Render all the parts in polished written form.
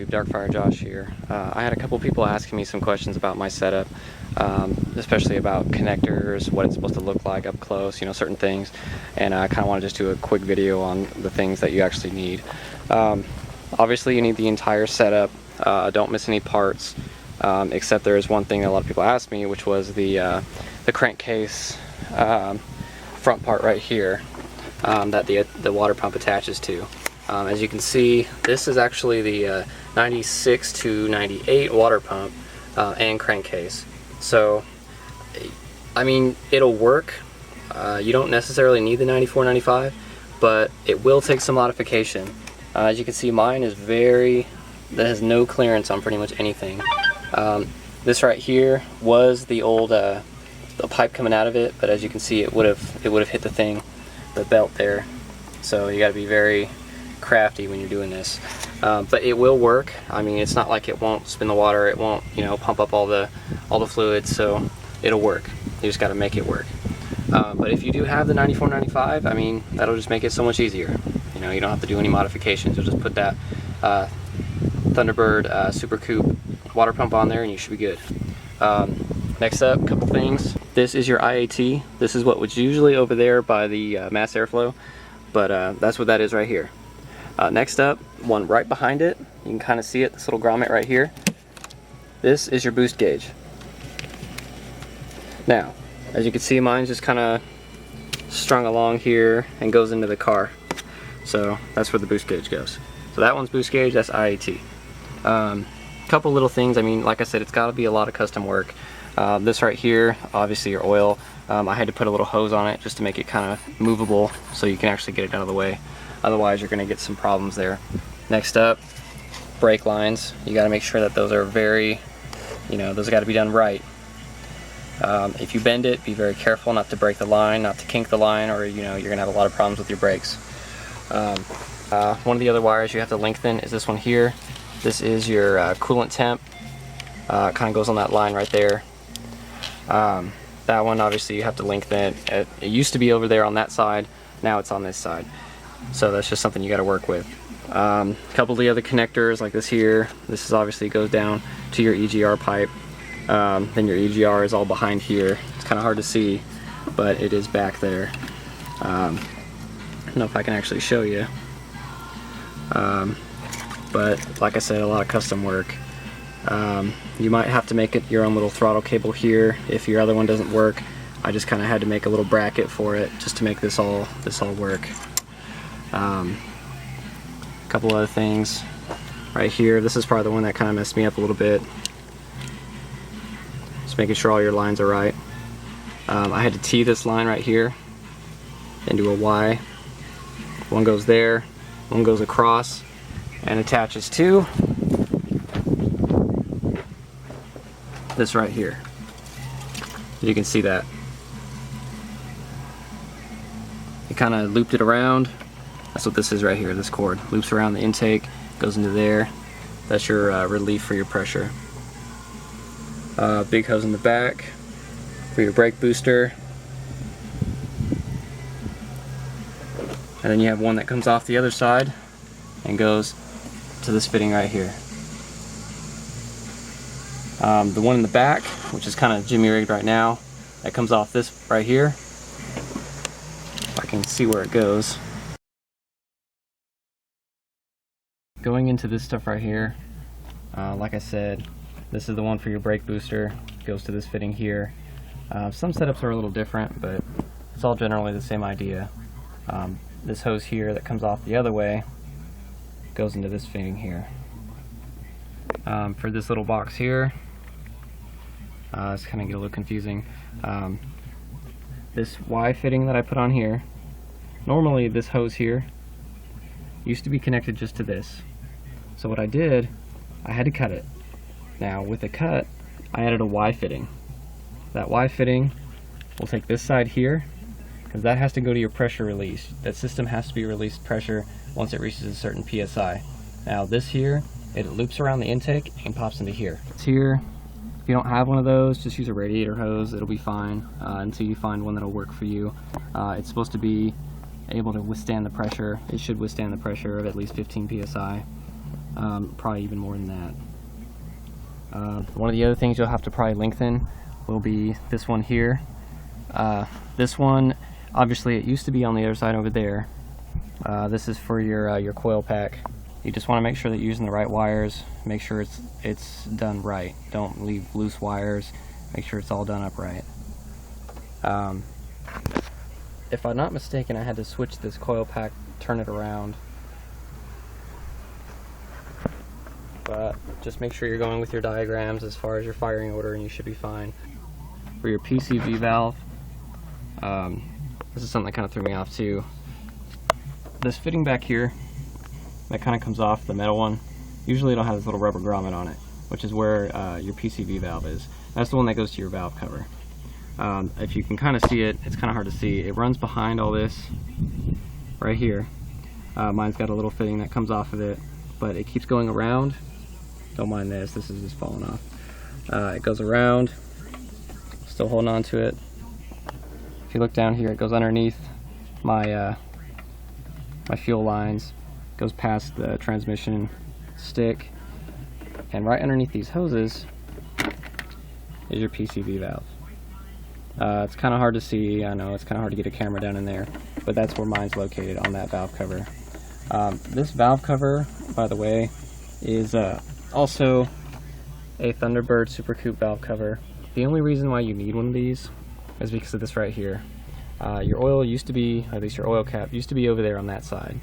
YouTube, Darkfire Josh here. I had a couple people asking me some questions about my setup, especially about connectors, what it's supposed to look like up close, you know, certain things, and I kind of want to just do a quick video on the things that you actually need. Obviously you need the entire setup, don't miss any parts, except there is one thing that a lot of people asked me, which was the crankcase front part right here that the water pump attaches to. As you can see, this is actually the 96 to 98 water pump and crankcase. So, I mean, it'll work. You don't necessarily need the 94, 95, but it will take some modification. As you can see, mine is that has no clearance on pretty much anything. This right here was the old the pipe coming out of it, but as you can see, it would have hit the belt there. So you got to be very crafty when you're doing this, but it will work. I mean, it's not like it won't spin the water, it won't, you know, pump up all the fluids, so it'll work. You just got to make it work. But if you do have the 94, 95, I mean, that'll just make it so much easier. You know, you don't have to do any modifications. You'll just put that Thunderbird Super Coupe water pump on there and you should be good. Next up, a couple things. This is your IAT. This is what was usually over there by the mass airflow, but that's what that is right here. Next up, one right behind it, you can kind of see it, this little grommet right here. This is your boost gauge. Now, as you can see, mine's just kind of strung along here and goes into the car. So that's where the boost gauge goes. So that one's boost gauge, that's IAT. Couple little things, I mean, like I said, it's got to be a lot of custom work. This right here, obviously your oil, I had to put a little hose on it just to make it kind of movable so you can actually get it out of the way. Otherwise you're going to get some problems there. Next up, brake lines. You got to make sure that those are very, you know, those got to be done right. If you bend it, be very careful not to break the line, not to kink the line, or you know, you're going to have a lot of problems with your brakes. One of the other wires you have to lengthen is this one here. This is your coolant temp. Kind of goes on that line right there. That one obviously you have to lengthen it. It used to be over there on that side, now it's on this side. So that's just something you got to work with. A couple of the other connectors like this here, this is obviously goes down to your Egr pipe. Then your Egr is all behind here. It's kind of hard to see, but it is back there. I don't know if I can actually show you. But like I said, a lot of custom work. You might have to make it your own little throttle cable here if your other one doesn't work. I just kind of had to make a little bracket for it just to make this all work. A couple other things right here. This is probably the one that kind of messed me up a little bit. Just making sure all your lines are right. I had to tee this line right here into a Y. One goes there, one goes across and attaches to this right here. You can see that. It kind of looped it around. That's what this is right here. This cord loops around the intake, goes into there. That's your relief for your pressure. Big hose in the back for your brake booster. And then you have one that comes off the other side and goes to this fitting right here. The one in the back, which is kind of jimmy rigged right now, that comes off this right here. If I can see where it goes. Going into this stuff right here, like I said, this is the one for your brake booster. It goes to this fitting here. Some setups are a little different, but it's all generally the same idea. This hose here that comes off the other way goes into this fitting here. For this little box here, it's kind of get a little confusing. This Y fitting that I put on here, normally this hose here used to be connected just to this. So what I did, I had to cut it. Now with the cut, I added a Y fitting. That Y fitting will take this side here, because that has to go to your pressure release. That system has to be released pressure once it reaches a certain PSI. Now this here, it loops around the intake and pops into here. It's here. If you don't have one of those, just use a radiator hose. It'll be fine until you find one that'll work for you. It's supposed to be able to withstand the pressure. It should withstand the pressure of at least 15 psi. probably even more than that. One of the other things you'll have to probably lengthen will be this one here. This one, obviously it used to be on the other side over there. This is for your coil pack. You just want to make sure that you're using the right wires. Make sure it's done right. Don't leave loose wires. Make sure it's all done up right. If I'm not mistaken, I had to switch this coil pack, turn it around. But just make sure you're going with your diagrams as far as your firing order, and you should be fine. For your Pcv valve, this is something that kind of threw me off too. This fitting back here, that kind of comes off the metal one. Usually it'll have this little rubber grommet on it, which is where your Pcv valve is. That's the one that goes to your valve cover. If you can kind of see it, it's kind of hard to see. It runs behind all this right here. Mine's got a little fitting that comes off of it, but it keeps going around. Don't mind this is just falling off. It goes around, still holding on to it. If you look down here, it goes underneath my my fuel lines, goes past the transmission stick, and right underneath these hoses is your Pcv valve. It's kind of hard to see. I know it's kind of hard to get a camera down in there, but that's where mine's located, on that valve cover. This valve cover, by the way, is also a Thunderbird Super Coupe valve cover. The only reason why you need one of these is because of this right here. Your oil used to be, or at least your oil cap, used to be over there on that side,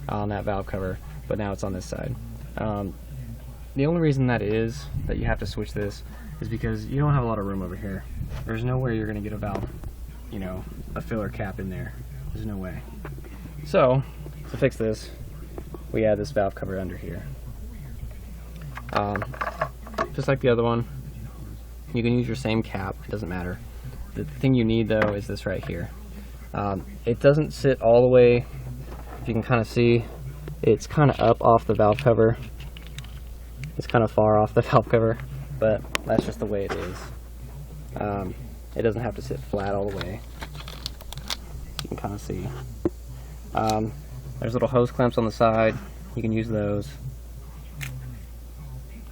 on that valve cover, but now it's on this side. The only reason that you have to switch this is because you don't have a lot of room over here. There's nowhere you're going to get a valve, you know, a filler cap in there. There's no way. So, to fix this, we add this valve cover under here. Just like the other one, you can use your same cap, it doesn't matter. The thing you need though is this right here. It doesn't sit all the way, if you can kind of see, it's kind of up off the valve cover. It's kind of far off the valve cover, but that's just the way it is. It doesn't have to sit flat all the way. You can kind of see. There's little hose clamps on the side. You can use those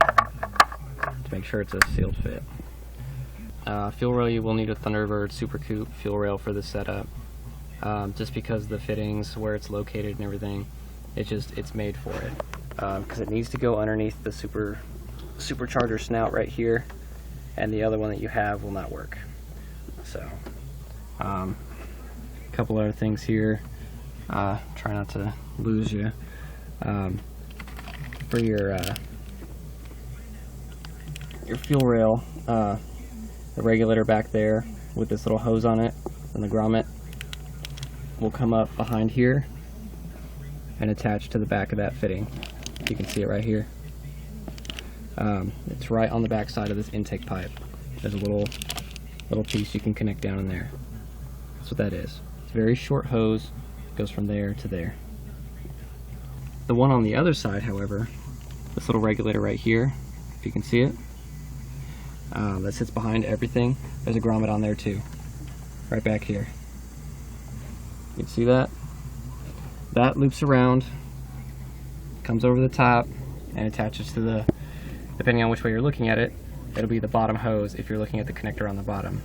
to make sure it's a sealed fit. Fuel rail, you will need a Thunderbird Super Coupe fuel rail for this setup. Just because the fittings, where it's located and everything, it's made for it. Because it needs to go underneath the supercharger snout right here, and the other one that you have will not work. So, a couple other things here. Try not to lose you. For your fuel rail, the regulator back there with this little hose on it and the grommet will come up behind here and attach to the back of that fitting. You can see it right here. It's right on the back side of this intake pipe. There's a little piece you can connect down in there. That's what that is. It's a very short hose, goes from there to there. The one on the other side, however, this little regulator right here, if you can see it, that sits behind everything. There's a grommet on there too, right back here. You can see that? That loops around, comes over the top, and attaches to the, depending on which way you're looking at it, it'll be the bottom hose if you're looking at the connector on the bottom.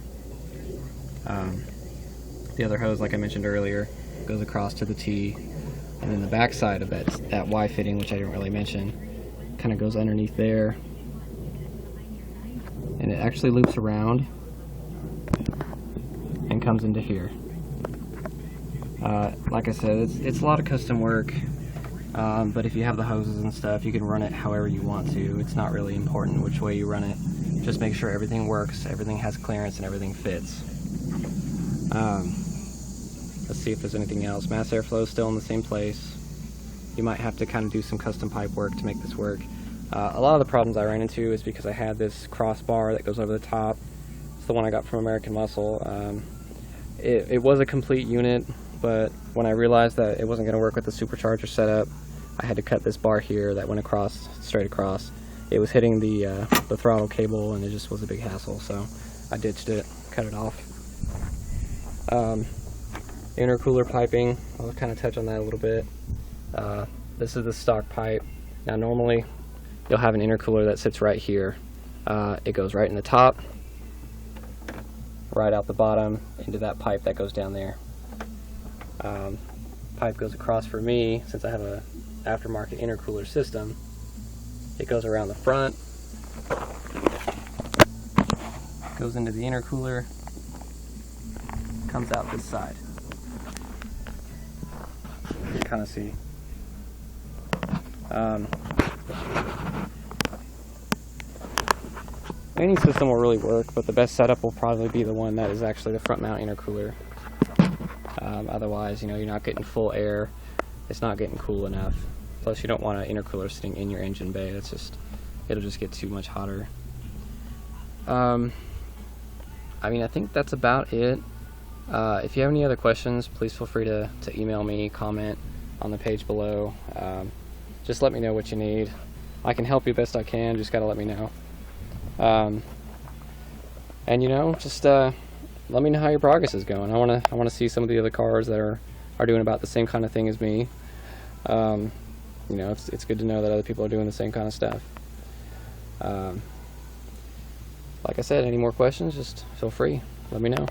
The other hose, like I mentioned earlier, goes across to the T, and then the back side of that Y fitting, which I didn't really mention, kind of goes underneath there, and it actually loops around and comes into here. Like I said, it's a lot of custom work, but if you have the hoses and stuff, you can run it however you want to. It's not really important which way you run it. Just make sure everything works, everything has clearance, and everything fits. Let's see if there's anything else. Mass airflow is still in the same place. You might have to kind of do some custom pipe work to make this work. A lot of the problems I ran into is because I had this crossbar that goes over the top. It's the one I got from American Muscle. It was a complete unit, but when I realized that it wasn't going to work with the supercharger setup, I had to cut this bar here that went across, straight across. It was hitting the throttle cable, and it just was a big hassle, so I ditched it, cut it off. Intercooler piping, I'll kind of touch on that a little bit. This is the stock pipe. Now normally you'll have an intercooler that sits right here. It goes right in the top, right out the bottom into that pipe that goes down there. Pipe goes across for me, since I have a aftermarket intercooler system. It goes around the front, goes into the intercooler, comes out this side. You can kind of see. Any system will really work, but the best setup will probably be the one that is actually the front mount intercooler. Otherwise, you're not getting full air. It's not getting cool enough. Plus, you don't want an intercooler sitting in your engine bay. It'll just get too much hotter. I think that's about it. If you have any other questions, please feel free to email me, comment on the page below. Just let me know what you need. I can help you best I can, just gotta let me know. Just let me know how your progress is going. I wanna see some of the other cars that are doing about the same kind of thing as me. It's good to know that other people are doing the same kind of stuff. Like I said, any more questions, just feel free, let me know.